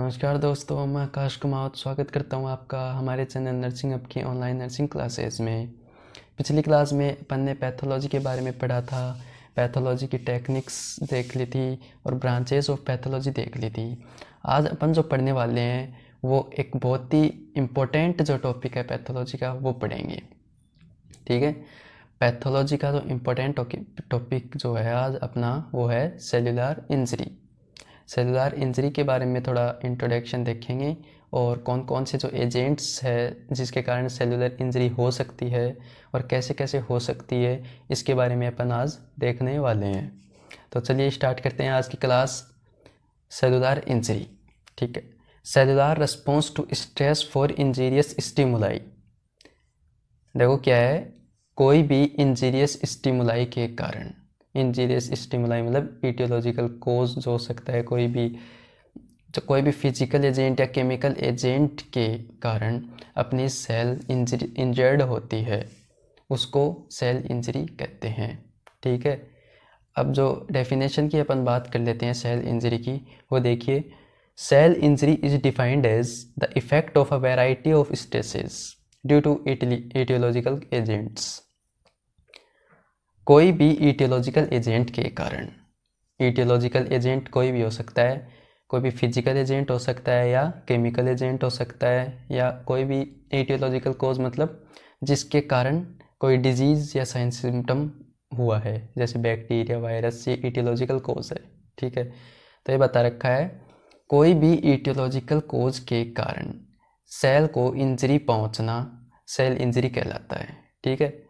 नमस्कार दोस्तों, मैं आकाश कुमार स्वागत करता हूं आपका हमारे चैनल नर्सिंग अप की ऑनलाइन नर्सिंग क्लासेस में। पिछली क्लास में अपन ने पैथोलॉजी के बारे में पढ़ा था, पैथोलॉजी की टेक्निक्स देख ली थी और ब्रांचेस ऑफ पैथोलॉजी देख ली थी। आज अपन जो पढ़ने वाले हैं वो एक बहुत ही इम्पोर्टेंट जो टॉपिक है पैथोलॉजी का वो पढ़ेंगे। ठीक है, पैथोलॉजी का जो इम्पोर्टेंट टॉपिक जो है आज अपना वो है सेलुलर इंजरी। सेलुलर इंजरी के बारे में थोड़ा इंट्रोडक्शन देखेंगे और कौन कौन से जो एजेंट्स है जिसके कारण सेलुलर इंजरी हो सकती है और कैसे कैसे हो सकती है इसके बारे में अपन आज देखने वाले हैं। तो चलिए स्टार्ट करते हैं आज की क्लास। सेलुलर इंजरी, ठीक है। Cellular response to stress for injurious stimuli. देखो क्या है, कोई भी इंजीरियस स्टिमुलाई के कारण, इंजीरियस स्टिमुलाई मतलब ईटियोलॉजिकल कोज जो हो सकता है, कोई भी फिजिकल एजेंट या केमिकल एजेंट के कारण अपनी सेल इंजर्ड होती है उसको सेल इंजरी कहते हैं। ठीक है, अब जो डेफिनेशन की अपन बात कर लेते हैं सेल इंजरी की, वो देखिए। Cell injury is defined as the effect of a variety of stresses due to aetiological agents. कोई भी ईटियोलॉजिकल एजेंट के कारण, ईटियोलॉजिकल एजेंट कोई भी हो सकता है, कोई भी फिजिकल एजेंट हो सकता है या केमिकल एजेंट हो सकता है, या कोई भी ईटियोलॉजिकल कोज मतलब जिसके कारण कोई डिजीज़ या साइन सिम्टम हुआ है, जैसे बैक्टीरिया, वायरस, ये ईटियोलॉजिकल कोज है। ठीक है, तो ये बता रखा है कोई भी ईटियोलॉजिकल कोज के कारण सेल को इंजरी पहुंचना सेल इंजरी कहलाता है। ठीक है,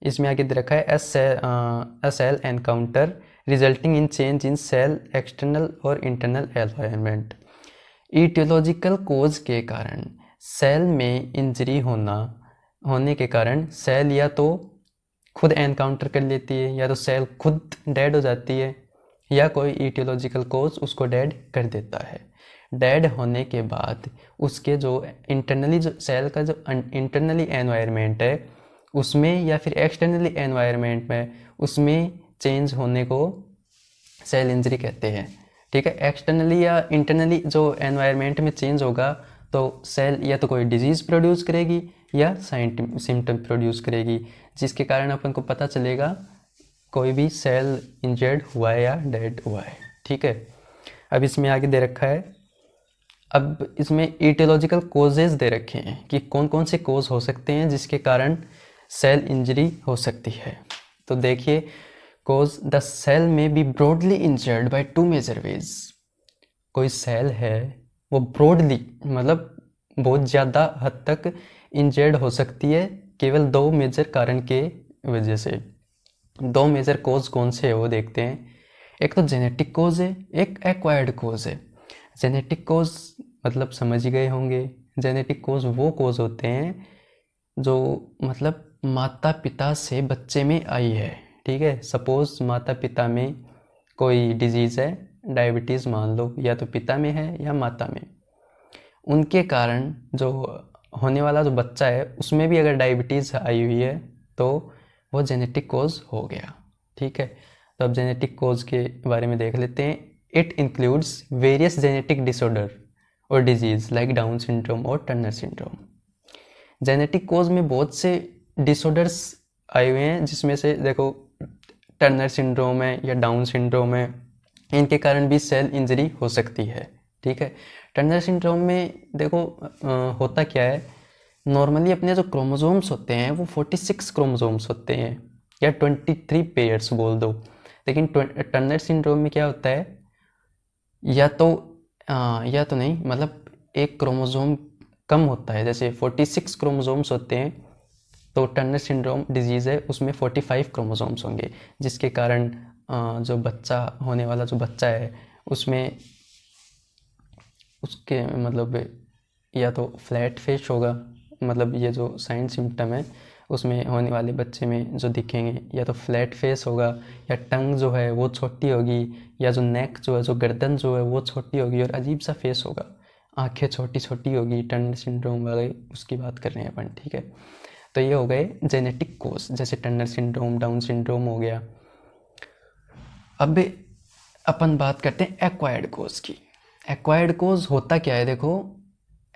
इसमें आगे दे रखा है a cell encounter resulting in change in cell external और इंटरनल एनवायरनमेंट। ईटियोलॉजिकल कोज के कारण सेल में इंजरी होने के कारण सेल या तो खुद एनकाउंटर कर लेती है, या तो सेल खुद डेड हो जाती है, या कोई ईटियोलॉजिकल कोज उसको डेड कर देता है। डेड होने के बाद उसके जो इंटरनली जो सेल का जो इंटरनली एनवायरनमेंट है उसमें या फिर एक्सटर्नली एनवायरनमेंट में उसमें चेंज होने को सेल इंजरी कहते हैं। ठीक है, एक्सटर्नली या इंटरनली जो एनवायरनमेंट में चेंज होगा तो सेल या तो कोई डिजीज़ प्रोड्यूस करेगी या सिम्टम प्रोड्यूस करेगी, जिसके कारण अपन को पता चलेगा कोई भी सेल इंजर्ड हुआ है या डेड हुआ है। ठीक है, अब इसमें आगे दे रखा है, अब इसमें ईटियोलॉजिकल कोजेज दे रखे हैं कि कौन कौन से कोज हो सकते हैं जिसके कारण सेल इंजरी हो सकती है। तो देखिए, cause the cell may be broadly injured by two major ways. कोई सेल है वो ब्रॉडली मतलब बहुत ज़्यादा हद तक इंजर्ड हो सकती है केवल दो मेजर कारण के वजह से। दो मेजर कोज कौन से है वो देखते हैं। एक तो जेनेटिक कोज है, एक एक्वायर्ड कोज है। जेनेटिक कोज मतलब समझ ही गए होंगे, जेनेटिक कोज वो कोज होते हैं जो मतलब माता पिता से बच्चे में आई है। ठीक है, सपोज माता पिता में कोई डिजीज़ है, डायबिटीज़ मान लो, या तो पिता में है या माता में, उनके कारण जो होने वाला जो बच्चा है उसमें भी अगर डायबिटीज़ आई हुई है तो वो जेनेटिक कोज हो गया। ठीक है, तो अब जेनेटिक कोज के बारे में देख लेते हैं। It includes various genetic disorder और डिजीज़ लाइक डाउन सिंड्रोम और टर्नर सिंड्रोम। जेनेटिक कोज में बहुत से डिसऑर्डर्स आए हुए हैं, जिसमें से देखो टर्नर सिंड्रोम है या डाउन सिंड्रोम है, इनके कारण भी सेल इंजरी हो सकती है। ठीक है, टर्नर सिंड्रोम में देखो होता क्या है, नॉर्मली अपने जो क्रोमोसोम्स होते हैं वो 46 क्रोमोसोम्स होते हैं या 23 पेयर्स बोल दो, लेकिन टर्नर सिंड्रोम में क्या होता है, या तो नहीं, मतलब एक क्रोमोसोम कम होता है। जैसे 46 क्रोमोसोम्स होते हैं तो टर्नर सिंड्रोम डिजीज़ है उसमें 45 क्रोमोसोम्स होंगे, जिसके कारण जो बच्चा होने वाला जो बच्चा है उसमें उसके मतलब या तो फ्लैट फेस होगा, मतलब ये जो साइन सिम्टम है उसमें होने वाले बच्चे में जो दिखेंगे, या तो फ्लैट फेस होगा, या टंग जो है वो छोटी होगी, या जो नेक जो है, जो गर्दन जो है वो छोटी होगी और अजीब सा फेस होगा, आंखें छोटी छोटी होगी। टर्नर सिंड्रोम वाले उसकी बात कर रहे हैं अपन। ठीक है, तो ये हो गए जेनेटिक कोज, जैसे टर्नर सिंड्रोम, डाउन सिंड्रोम हो गया। अब अपन बात करते हैं एक्वायर्ड कोज की। एक्वायर्ड कोज होता क्या है, देखो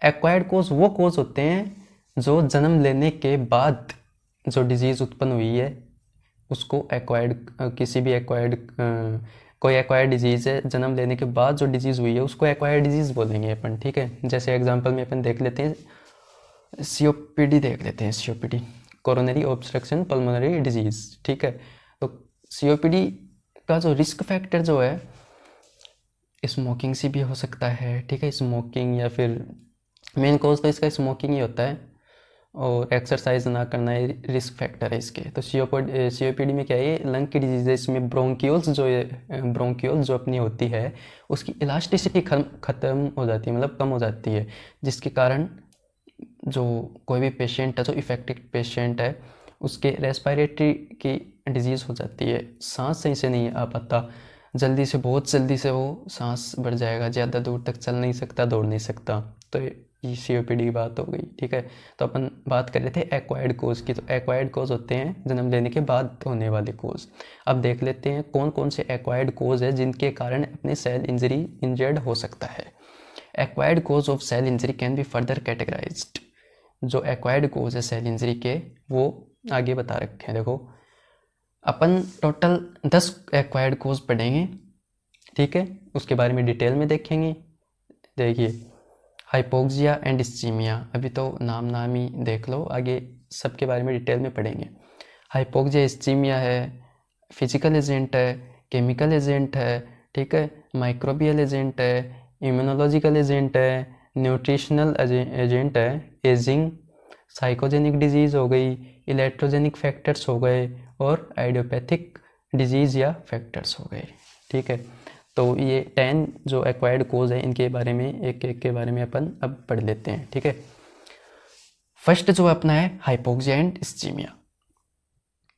एक्वायर्ड कोज वो कोज होते हैं जो जन्म लेने के बाद जो डिजीज़ उत्पन्न हुई है उसको एक्वायर्ड, किसी भी एक्वायर्ड, कोई एक्वायर्ड डिजीज़ है जन्म लेने के बाद जो डिजीज़ हुई है उसको एक्वायर्ड डिजीज़ बोलेंगे अपन, ठीक है। जैसे एग्जांपल में अपन देख लेते हैं सीओपीडी, देख लेते हैं COPD, coronary obstruction pulmonary disease, ठीक है। तो सीओपीडी का जो रिस्क फैक्टर जो है स्मोकिंग से भी हो सकता है, ठीक है, स्मोकिंग, या फिर मेन कॉज तो इसका स्मोकिंग ही होता है, और एक्सरसाइज ना करना ही रिस्क फैक्टर है इसके। तो सीओपीडी में क्या है, ये लंग की डिजीज़ है, इसमें ब्रोंक्यूल्स जो ब्रोंक्यूल्स जो अपनी होती है उसकी इलास्टिसिटी ख़त्म हो जाती है, मतलब कम हो जाती है, जिसके कारण जो कोई भी पेशेंट है, जो इफेक्टेड पेशेंट है, उसके रेस्पिरेटरी की डिजीज़ हो जाती है, सांस सही से नहीं आ पाता, जल्दी से, बहुत जल्दी से वो सांस बढ़ जाएगा, ज़्यादा दूर तक चल नहीं सकता, दौड़ नहीं सकता। तो ये सीओपीडी की बात हो गई, ठीक है। तो अपन बात कर रहे थे एक्वायर्ड कोज की। तो एक्वायर्ड कोज होते हैं जन्म लेने के बाद होने वाले कोज। अब देख लेते हैं कौन कौन से एक्वायर्ड कोज है जिनके कारण अपने सेल इंजर्ड हो सकता है। Acquired cause of cell injury can be further categorised. जो एक्वायर्ड कोज है सेल इंजरी के वो आगे बता रखे हैं। देखो अपन टोटल 10 एक्वायर्ड कोज पढ़ेंगे, ठीक है, उसके बारे में डिटेल में देखेंगे। देखिए हाइपोक्सिया एंड इस्चीमिया, अभी तो नाम ही देख लो, आगे सबके बारे में डिटेल में पढ़ेंगे। हाइपोक्सिया इस्चीमिया है, फिजिकल एजेंट है, केमिकल एजेंट है, ठीक है, माइक्रोबियल एजेंट है, इम्यूनोलॉजिकल एजेंट है, न्यूट्रिशनल एजेंट है, एजिंग, साइकोजेनिक डिजीज़ हो गई, इलेक्ट्रोजेनिक फैक्टर्स हो गए, और आइडियोपैथिक डिजीज़ या फैक्टर्स हो गए, ठीक है। तो ये 10 जो एक्वायर्ड कोज है इनके बारे में एक एक के बारे में अपन अब पढ़ लेते हैं, ठीक है। फर्स्ट जो अपना है हाइपोक्सिया एंड इस्चीमिया।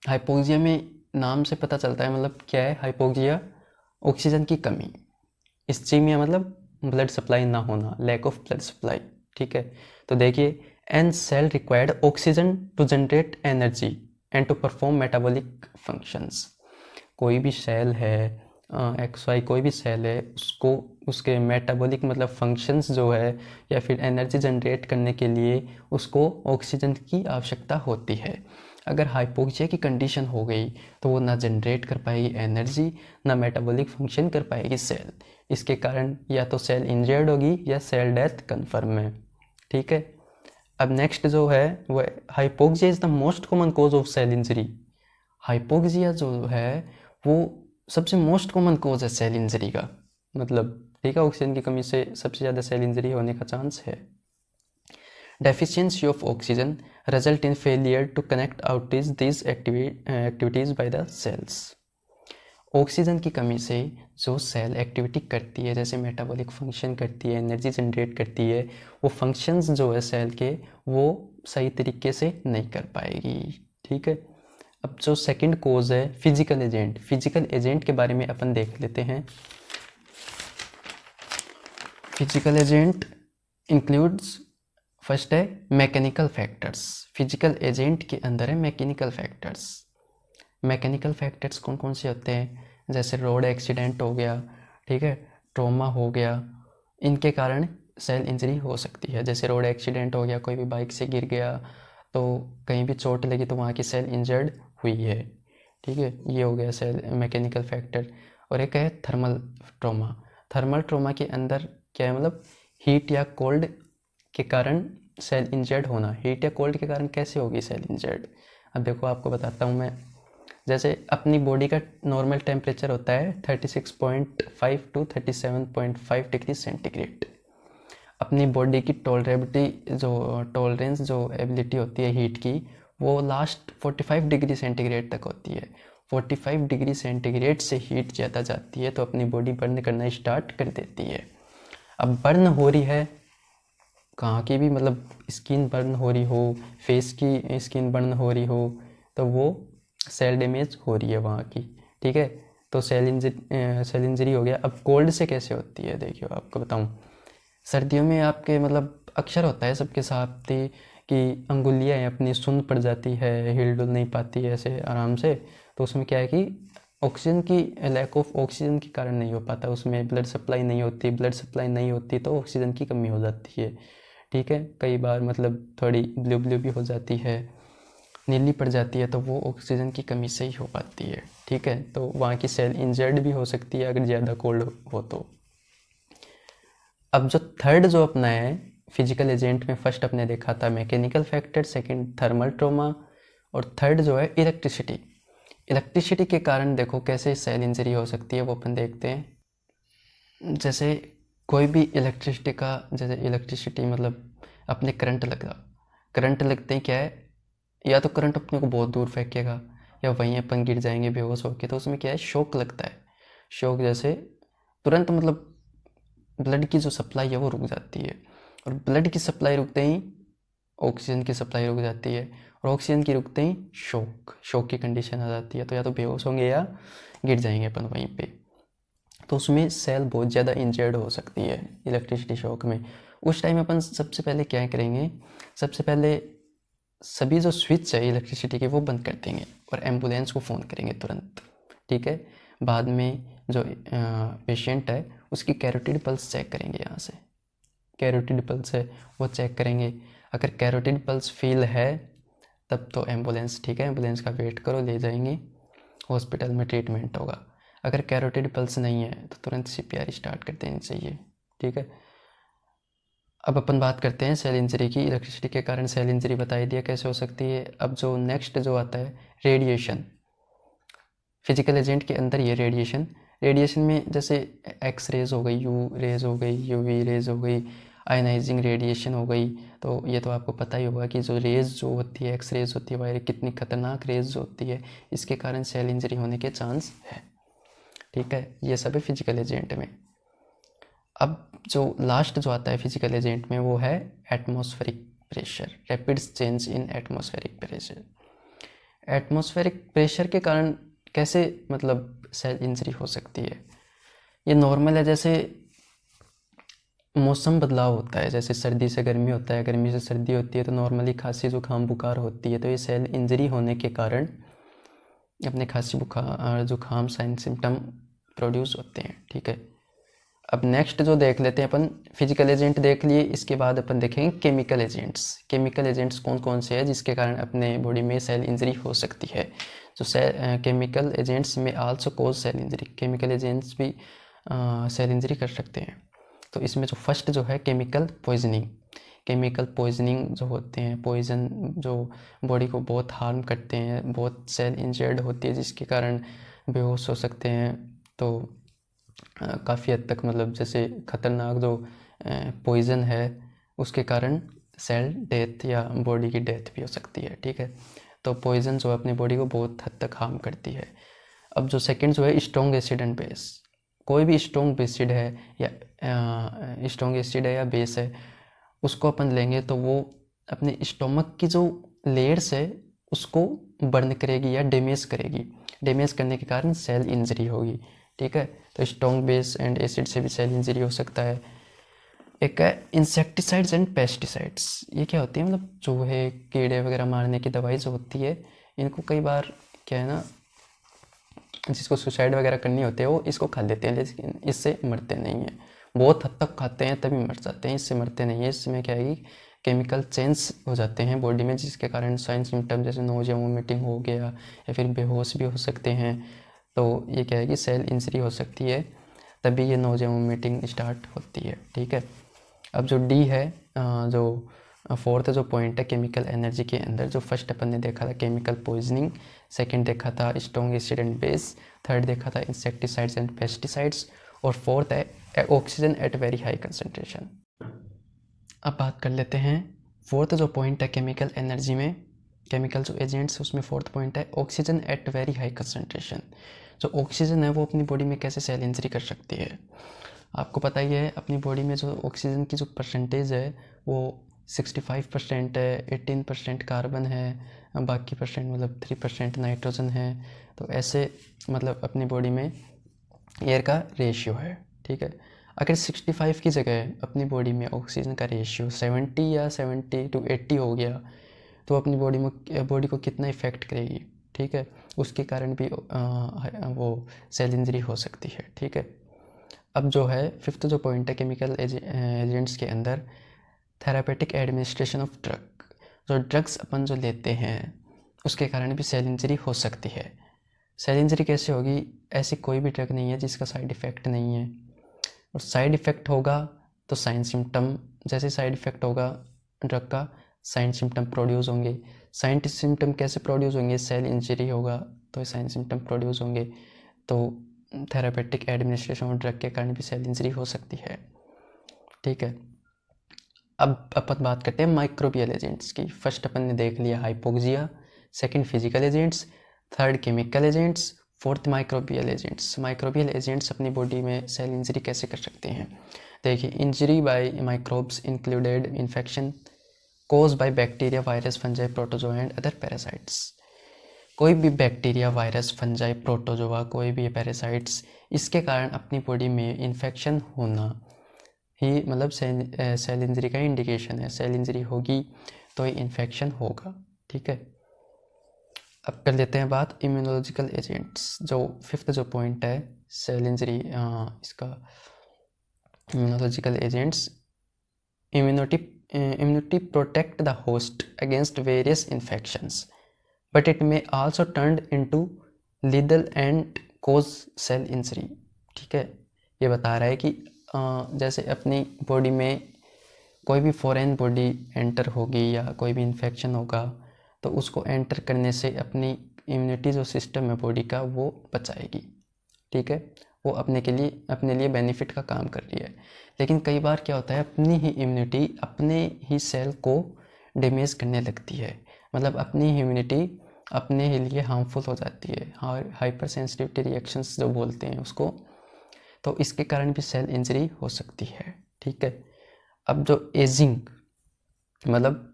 हाइपोक्सिया में नाम से पता चलता है, मतलब क्या है हाइपोक्सिया, ऑक्सीजन की कमी। इस्चीमिया मतलब ब्लड सप्लाई ना होना, लैक ऑफ ब्लड सप्लाई, ठीक है। तो देखिए an cell required oxygen to generate energy and to perform metabolic functions. कोई भी सेल है, XY कोई भी सेल है, उसको उसके मेटाबॉलिक मतलब फंक्शंस जो है या फिर एनर्जी जनरेट करने के लिए उसको ऑक्सीजन की आवश्यकता होती है। अगर हाइपोक्सिया की कंडीशन हो गई तो वो ना जनरेट कर पाएगी एनर्जी, ना मेटाबॉलिक फंक्शन कर पाएगी सेल। इसके कारण या तो सेल इंजर्ड होगी या सेल डेथ कन्फर्म है, ठीक है। अब नेक्स्ट जो है वो hypoxia is the most common cause of cell injury. Hypoxia जो है वो सबसे मोस्ट कॉमन कोज है सेल इंजरी का, मतलब ठीक है, ऑक्सीजन की कमी से सबसे ज़्यादा सेल इंजरी होने का चांस है। Deficiency of oxygen result in failure to connect out these activities by the cells. Oxygen की कमी से जो सेल एक्टिविटी करती है, जैसे मेटाबॉलिक फंक्शन करती है, एनर्जी जनरेट करती है, वो फंक्शंस जो है सेल के वो सही तरीके से नहीं कर पाएगी, ठीक है। अब जो सेकंड कोज है फिजिकल एजेंट। फिजिकल एजेंट के बारे में अपन देख लेते हैं। फिजिकल एजेंट इंक्लूड्स, फर्स्ट है मैकेनिकल फैक्टर्स। फिजिकल एजेंट के अंदर है मैकेनिकल फैक्टर्स। मैकेनिकल फैक्टर्स कौन कौन से होते हैं, जैसे रोड एक्सीडेंट हो गया, ठीक है, ट्रॉमा हो गया, इनके कारण सेल इंजरी हो सकती है। जैसे रोड एक्सीडेंट हो गया, कोई भी बाइक से गिर गया तो कहीं भी चोट लगी तो वहाँ की सेल इंजर्ड हुई है, ठीक है, ये हो गया सेल मैकेनिकल फैक्टर। और एक है थर्मल ट्रॉमा। थर्मल ट्रॉमा के अंदर क्या है, मतलब हीट या कोल्ड के कारण सेल इंजर्ड होना। हीट या कोल्ड के कारण कैसे होगी सेल इंजर्ड, अब देखो आपको बताता हूँ मैं। जैसे अपनी बॉडी का नॉर्मल टेम्परेचर होता है 36.5 टू 37.5 डिग्री सेंटीग्रेड। अपनी बॉडी की टॉलरेंस जो एबिलिटी होती है हीट की, वो लास्ट 45 डिग्री सेंटीग्रेड तक होती है। 45 डिग्री सेंटीग्रेड से हीट ज़्यादा जाती है तो अपनी बॉडी बर्न करना स्टार्ट कर देती है। अब बर्न हो रही है कहाँ की भी, मतलब स्किन बर्न हो रही हो, फेस की स्किन बर्न हो रही हो, तो वो सेल डैमेज हो रही है वहाँ की, ठीक है। तो सेल इंजरी हो गया। अब कोल्ड से कैसे होती है, देखियो आपको बताऊँ। सर्दियों में आपके मतलब अक्सर होता है सबके साथ कि अंगुलियाँ अपनी सुन्न पड़ जाती है, हिल डुल नहीं पाती है ऐसे आराम से, तो उसमें क्या है कि ऑक्सीजन की लैक ऑफ ऑक्सीजन के कारण नहीं हो पाता, उसमें ब्लड सप्लाई नहीं होती, ब्लड सप्लाई नहीं होती तो ऑक्सीजन की कमी हो जाती है। ठीक है, कई बार मतलब थोड़ी ब्लू ब्लू भी हो जाती है, नीली पड़ जाती है, तो वो ऑक्सीजन की कमी से ही हो पाती है। ठीक है, तो वहाँ की सेल इंजर्ड भी हो सकती है अगर ज़्यादा कोल्ड हो तो। अब जो थर्ड जो अपना है फिजिकल एजेंट में, फर्स्ट अपने देखा था mechanical factor, second thermal trauma, और थर्ड जो है इलेक्ट्रिसिटी। इलेक्ट्रिसिटी के कारण देखो कैसे सेल इंजरी हो सकती है, वो अपन देखते हैं। जैसे कोई भी इलेक्ट्रिसिटी का, जैसे इलेक्ट्रिसिटी मतलब अपने करंट लगा, करंट लगते ही क्या है, या तो करंट अपने को बहुत दूर फेंकेगा या वहीं अपन गिर जाएंगे बेहोश होकर, तो उसमें क्या है, शॉक लगता है। शॉक जैसे तुरंत मतलब ब्लड की जो सप्लाई है वो रुक जाती है, और ब्लड की सप्लाई रुकते ही ऑक्सीजन की सप्लाई रुक जाती है, और ऑक्सीजन की रुकते ही शॉक की कंडीशन आ जाती है, तो या तो बेहोश होंगे या गिर जाएंगे अपन वहीं पे। तो उसमें सेल बहुत ज़्यादा इंजर्ड हो सकती है इलेक्ट्रिसिटी शॉक में। उस टाइम अपन सबसे पहले क्या करेंगे, सबसे पहले सभी जो स्विच है इलेक्ट्रिसिटी के वो बंद कर देंगे और एम्बुलेंस को फ़ोन करेंगे तुरंत। ठीक है, बाद में जो पेशेंट है उसकी कैरोटिड पल्स चेक करेंगे, यहाँ से कैरोटिड पल्स है वो चेक करेंगे। अगर कैरोटिड पल्स फील है तब तो एम्बुलेंस, ठीक है, एम्बुलेंस का वेट करो, ले जाएंगे हॉस्पिटल में ट्रीटमेंट होगा। अगर कैरोटिड पल्स नहीं है तो तुरंत CPR स्टार्ट कर देनी चाहिए। ठीक है, अब अपन बात करते हैं सेल इंजरी की। इलेक्ट्रिसिटी के कारण सेल इंजरी बताई दिया कैसे हो सकती है। अब जो नेक्स्ट जो आता है रेडिएशन, फिजिकल एजेंट के अंदर ये रेडिएशन में जैसे एक्स रेज हो गई, यू रेज हो गई, यूवी रेज हो गई, आयनाइजिंग रेडिएशन हो गई। तो ये तो आपको पता ही होगा कि जो रेज जो होती है, एक्स रेज होती है, वह कितनी खतरनाक रेज होती है, इसके कारण सेल इंजरी होने के चांस है। ठीक है, ये सब है फिजिकल एजेंट में। अब जो लास्ट जो आता है फिजिकल एजेंट में वो है atmospheric pressure, rapid change in atmospheric pressure. Atmospheric pressure के कारण कैसे मतलब सेल इंजरी हो सकती है, ये नॉर्मल है। जैसे मौसम बदलाव होता है, जैसे सर्दी से गर्मी होता है, गर्मी से सर्दी होती है, तो नॉर्मली खांसी जुकाम बुखार होती है, तो ये सेल इंजरी होने के कारण अपने खांसी बुखार जुकाम साइन सिम्टम प्रोड्यूस होते हैं। ठीक है, अब नेक्स्ट जो देख लेते हैं अपन, फिजिकल एजेंट देख लिए, इसके बाद अपन देखेंगे केमिकल एजेंट्स। केमिकल एजेंट्स कौन कौन से हैं जिसके कारण अपने बॉडी में सेल इंजरी हो सकती है। जो केमिकल एजेंट्स में आल्सो कोज सेल इंजरी, केमिकल एजेंट्स भी सेल इंजरी कर सकते हैं। तो इसमें जो फर्स्ट जो है केमिकल पॉइजनिंग। केमिकल पॉइजनिंग जो होते हैं, पॉइजन जो बॉडी को बहुत हार्म करते हैं, बहुत सेल इंजर्ड होती है जिसके कारण बेहोश हो सकते हैं। तो काफ़ी हद तक मतलब जैसे खतरनाक जो पॉइज़न है उसके कारण सेल डेथ या बॉडी की डेथ भी हो सकती है। ठीक है, तो पॉइज़न जो है अपनी बॉडी को बहुत हद तक हार्म करती है। अब जो सेकंड जो है स्ट्रॉन्ग एसिड एंड बेस, कोई भी स्ट्रॉन्ग एसिड है या स्ट्रॉन्ग एसिड है या बेस है, उसको अपन लेंगे तो वो अपने स्टोमक की जो लेयर्स है उसको बर्न करेगी या डैमेज करेगी। डैमेज करने के कारण सेल इंजरी होगी। ठीक है, तो स्ट्रॉन्ग बेस एंड एसिड से भी सेल इंजरी हो सकता है। एक है इंसेक्टिसाइड्स एंड पेस्टिसाइड्स। ये क्या होती है, मतलब चूहे कीड़े वगैरह मारने की दवाई जो होती है, इनको कई बार क्या है ना, जिसको सुसाइड वगैरह करनी होती है वो इसको खा लेते हैं, लेकिन इससे मरते नहीं हैं। बहुत हद तक खाते हैं तभी मर जाते हैं, इससे मरते नहीं है। इसमें क्या है कि केमिकल चेंज हो जाते हैं बॉडी में जिसके कारण साइन सिम्टम जैसे नोजिया वोमिटिंग हो गया या फिर बेहोश भी हो सकते हैं। तो ये क्या है कि सेल इंजरी हो सकती है, तभी ये नोजिया वोमिटिंग स्टार्ट होती है। ठीक है, अब जो डी है, जो फोर्थ जो पॉइंट है केमिकल एनर्जी के अंदर, जो फर्स्ट अपन ने देखा था केमिकल पॉइजनिंग, सेकंड देखा था strong acid and base, third देखा था इंसेक्टिसाइड्स एंड पेस्टिसाइड्स, और फोर्थ है oxygen at very high concentration. अब बात कर लेते हैं फोर्थ जो पॉइंट है केमिकल एनर्जी में, केमिकल जो एजेंट्स, उसमें फोर्थ पॉइंट है oxygen at very high concentration. जो ऑक्सीजन है वो अपनी बॉडी में कैसे सेल इंजरी कर सकती है। आपको पता ही है अपनी बॉडी में जो ऑक्सीजन की जो परसेंटेज है वो 65% है, 18% कार्बन है, बाकी परसेंट मतलब 3% नाइट्रोजन है। तो ऐसे मतलब अपनी बॉडी में एयर का रेशियो है। ठीक है, अगर 65 की जगह अपनी बॉडी में ऑक्सीजन का रेशियो 70 या 70 to 80 हो गया तो अपनी बॉडी को कितना इफ़ेक्ट करेगी। ठीक है, उसके कारण भी वो सेल इंजरी हो सकती है। ठीक है, अब जो है फिफ्थ जो पॉइंट है केमिकल एजेंट्स के अंदर, थेरापेटिक एडमिनिस्ट्रेशन ऑफ ड्रग। जो ड्रग्स अपन जो लेते हैं उसके कारण भी सेल इंजरी हो सकती है। सेल इंजरी कैसे होगी? ऐसी कोई भी ड्रग नहीं है जिसका साइड इफ़ेक्ट नहीं है, और साइड इफ़ेक्ट होगा तो साइन सिम्टम, जैसे साइड इफ़ेक्ट होगा ड्रग का साइन सिम्टम प्रोड्यूस होंगे। साइन सिम्टम कैसे प्रोड्यूस होंगे? सेल इंजरी होगा तो साइन सिम्टम प्रोड्यूस होंगे। तो थेरापेटिक एडमिनिस्ट्रेशन ऑफ ड्रग के कारण भी सेल इंजरी हो सकती है। ठीक है, अब अपन बात करते हैं माइक्रोबियल एजेंट्स की। फर्स्ट अपन ने देख लिया hypoxia, second physical agents, third chemical agents, fourth microbial agents. Microbial agents अपनी बॉडी में सेल इंजरी कैसे कर सकते हैं? देखिए, injury by microbes included infection cause by bacteria, virus, fungi, protozoa and other parasites. कोई भी बैक्टीरिया, वायरस, फंजाई, प्रोटोजोआ, कोई भी पैरासाइट्स, इसके कारण अपनी बॉडी में इन्फेक्शन होना ही मतलब सेल इंजरी का इंडिकेशन है। सेल इंजरी होगी तो ही इन्फेक्शन होगा। ठीक है, अब कर लेते हैं बात इम्यूनोलॉजिकल एजेंट्स। जो फिफ्थ जो पॉइंट है सेल इंजरी, इसका immunological agents. immunity protect the host against various infections, but it may also turn into lethal and cause cell injury। ठीक है, ये बता रहा है कि जैसे अपनी बॉडी में कोई भी फॉरेन बॉडी एंटर होगी या कोई भी इन्फेक्शन होगा तो उसको एंटर करने से अपनी इम्यूनिटी जो सिस्टम है बॉडी का वो बचाएगी। ठीक है, वो अपने लिए बेनिफिट का काम कर रही है। लेकिन कई बार क्या होता है, अपनी ही इम्यूनिटी अपने ही सेल को डैमेज करने लगती है, मतलब अपनी ही इम्यूनिटी अपने ही लिए हार्मफुल हो जाती है, हाइपर सेंसिटिविटी रिएक्शंस जो बोलते हैं उसको। तो इसके कारण भी सेल इंजरी हो सकती है। ठीक है, अब जो एजिंग मतलब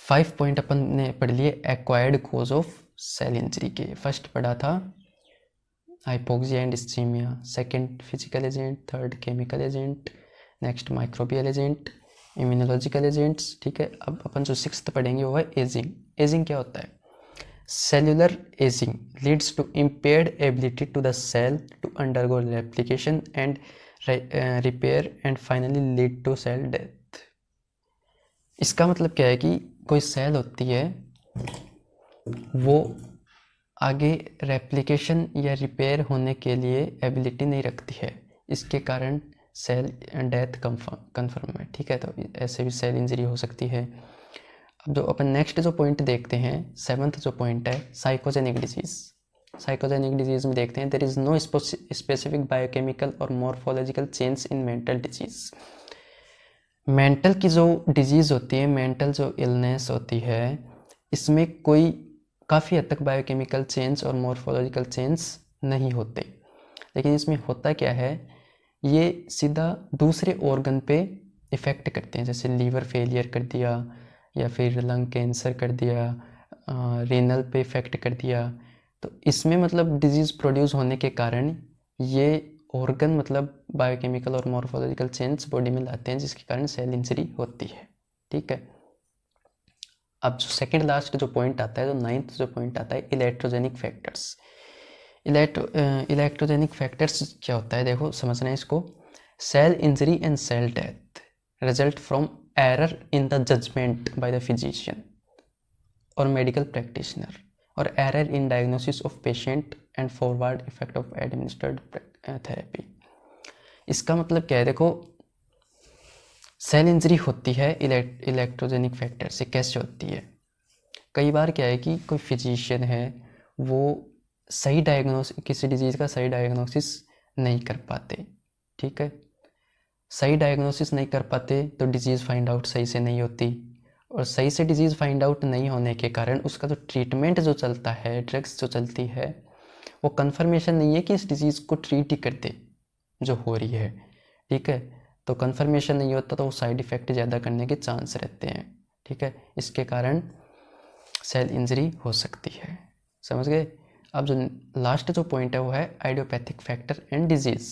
5 पॉइंट अपन ने पढ़ लिए acquired cause of cell injury के। फर्स्ट पढ़ा था hypoxia and ischaemia, second physical agent, third chemical agent, next microbial agent, immunological agents. ठीक है, अब अपन जो सिक्स्थ पढ़ेंगे वो है एजिंग। एजिंग क्या होता है? Cellular ageing leads to impaired ability to the cell to undergo replication and repair and finally lead to cell death. इसका मतलब क्या है कि कोई सेल होती है वो आगे रेप्लिकेशन या रिपेयर होने के लिए एबिलिटी नहीं रखती है, इसके कारण सेल डेथ कन्फर्म है। ठीक है, तो ऐसे भी सेल इंजरी हो सकती है। अब जो अपन नेक्स्ट जो पॉइंट देखते हैं, सेवन्थ जो पॉइंट है साइकोजेनिक डिजीज। साइकोजेनिक डिजीज में देखते हैं there is no specific biochemical और morphological change in mental disease. Mental की जो डिजीज होती है, मेंटल जो इलनेस होती है, इसमें कोई काफ़ी हद तक बायोकेमिकल चेंज और मॉर्फोलॉजिकल चेंज नहीं होते। लेकिन इसमें होता क्या है, ये सीधा दूसरे ऑर्गन पे इफ़ेक्ट करते हैं, जैसे लीवर फेलियर कर दिया या फिर लंग कैंसर कर दिया, रीनल पे इफ़ेक्ट कर दिया। तो इसमें मतलब डिजीज़ प्रोड्यूस होने के कारण ये ऑर्गन मतलब बायोकेमिकल और मॉर्फोलॉजिकल चेंज बॉडी में लाते हैं, जिसके कारण सेल इंजरी होती है। ठीक है, अब जो सेकंड लास्ट जो पॉइंट आता है, जो नाइन्थ जो पॉइंट आता है इलेक्ट्रोजेनिक फैक्टर्स। इलेक्ट्रोजेनिक फैक्टर्स क्या होता है, देखो समझना है इसको। Cell injury and cell death result from error in the judgment by the physician और मेडिकल प्रैक्टिशनर और error in diagnosis of patient and forward effect of administered therapy. इसका मतलब क्या है, देखो सेल इंजरी होती है इलेक्ट्रोजेनिक फैक्टर से। कैसे होती है? कई बार क्या है कि कोई फिजिशियन है वो सही किसी डिजीज़ का सही डायग्नोसिस नहीं कर पाते। ठीक है, सही डायग्नोसिस नहीं कर पाते तो डिजीज़ फाइंड आउट सही से नहीं होती, और सही से डिजीज़ फाइंड आउट नहीं होने के कारण उसका जो ट्रीटमेंट जो चलता है, ड्रग्स जो चलती है, वो कंफर्मेशन नहीं है कि इस डिजीज़ को ट्रीट ही कर दे जो हो रही है। ठीक है, तो कंफर्मेशन नहीं होता तो वो साइड इफ़ेक्ट ज़्यादा करने के चांस रहते हैं। ठीक है, इसके कारण सेल इंजरी हो सकती है। समझ गए? अब जो लास्ट जो पॉइंट है वो है idiopathic factor and disease.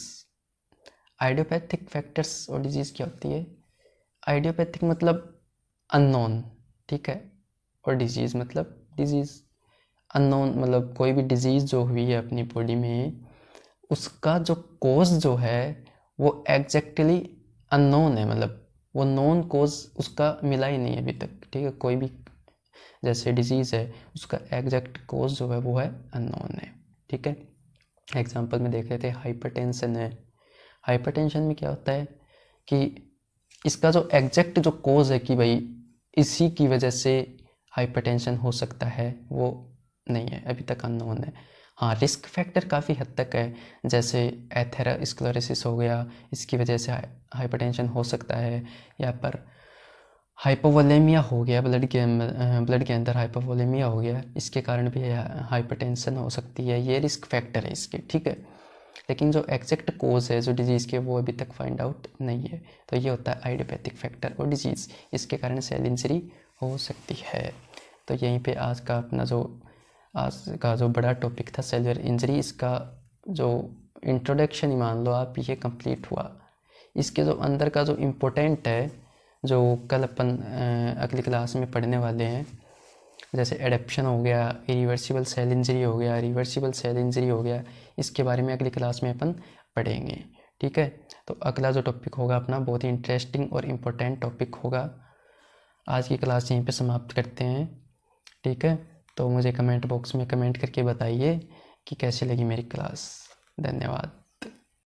Idiopathic factors और डिजीज़ क्या होती है? आइडियोपैथिक मतलब अननोन, ठीक है, और डिजीज़ मतलब डिजीज़। अननोन मतलब कोई भी डिजीज़ जो हुई है अपनी बॉडी में, उसका जो कोज जो है वो एग्जैक्टली अननोन है, मतलब वो नोन कोज उसका मिला ही नहीं है अभी तक, ठीक है। कोई भी जैसे डिजीज़ है उसका एग्जैक्ट कोज जो है वो है अननोन है, ठीक है। एग्जांपल में देख रहे थे हाइपरटेंशन है। हाइपरटेंशन में क्या होता है कि इसका जो एग्जैक्ट जो कोज है कि भाई इसी की वजह से हाइपरटेंशन हो सकता है, वो नहीं है, अभी तक अननोन है। हाँ, रिस्क फैक्टर काफ़ी हद तक है, जैसे एथेरोस्क्लेरोसिस हो गया, इसकी वजह से हाइपरटेंशन हो सकता है, या पर हाइपोवोलेमिया हो गया, ब्लड के अंदर हाइपोवोलेमिया हो गया, इसके कारण भी हाइपरटेंशन हो सकती है, ये रिस्क फैक्टर है इसके, ठीक है। लेकिन जो एग्जैक्ट कोज है जो डिजीज़ के वो अभी तक फाइंड आउट नहीं है। तो ये होता है आइडियोपैथिक फैक्टर और डिजीज़, इसके कारण सेल इंजरी हो सकती है। तो यहीं पे आज का जो बड़ा टॉपिक था सेलुलर इंजरी, इसका जो इंट्रोडक्शन ही मान लो आप, ये कंप्लीट हुआ। इसके जो अंदर का जो इम्पोर्टेंट है, जो कल अपन अगली क्लास में पढ़ने वाले हैं, जैसे एडेप्शन हो गया, इरिवर्सिबल सेल इंजरी हो गया, रिवर्सिबल सेल इंजरी हो गया, इसके बारे में अगली क्लास में अपन पढ़ेंगे, ठीक है। तो अगला जो टॉपिक होगा अपना बहुत ही इंटरेस्टिंग और इम्पोर्टेंट टॉपिक होगा। आज की क्लास यहीं पे समाप्त करते हैं, ठीक है। तो मुझे कमेंट बॉक्स में कमेंट करके बताइए कि कैसी लगी मेरी क्लास। धन्यवाद।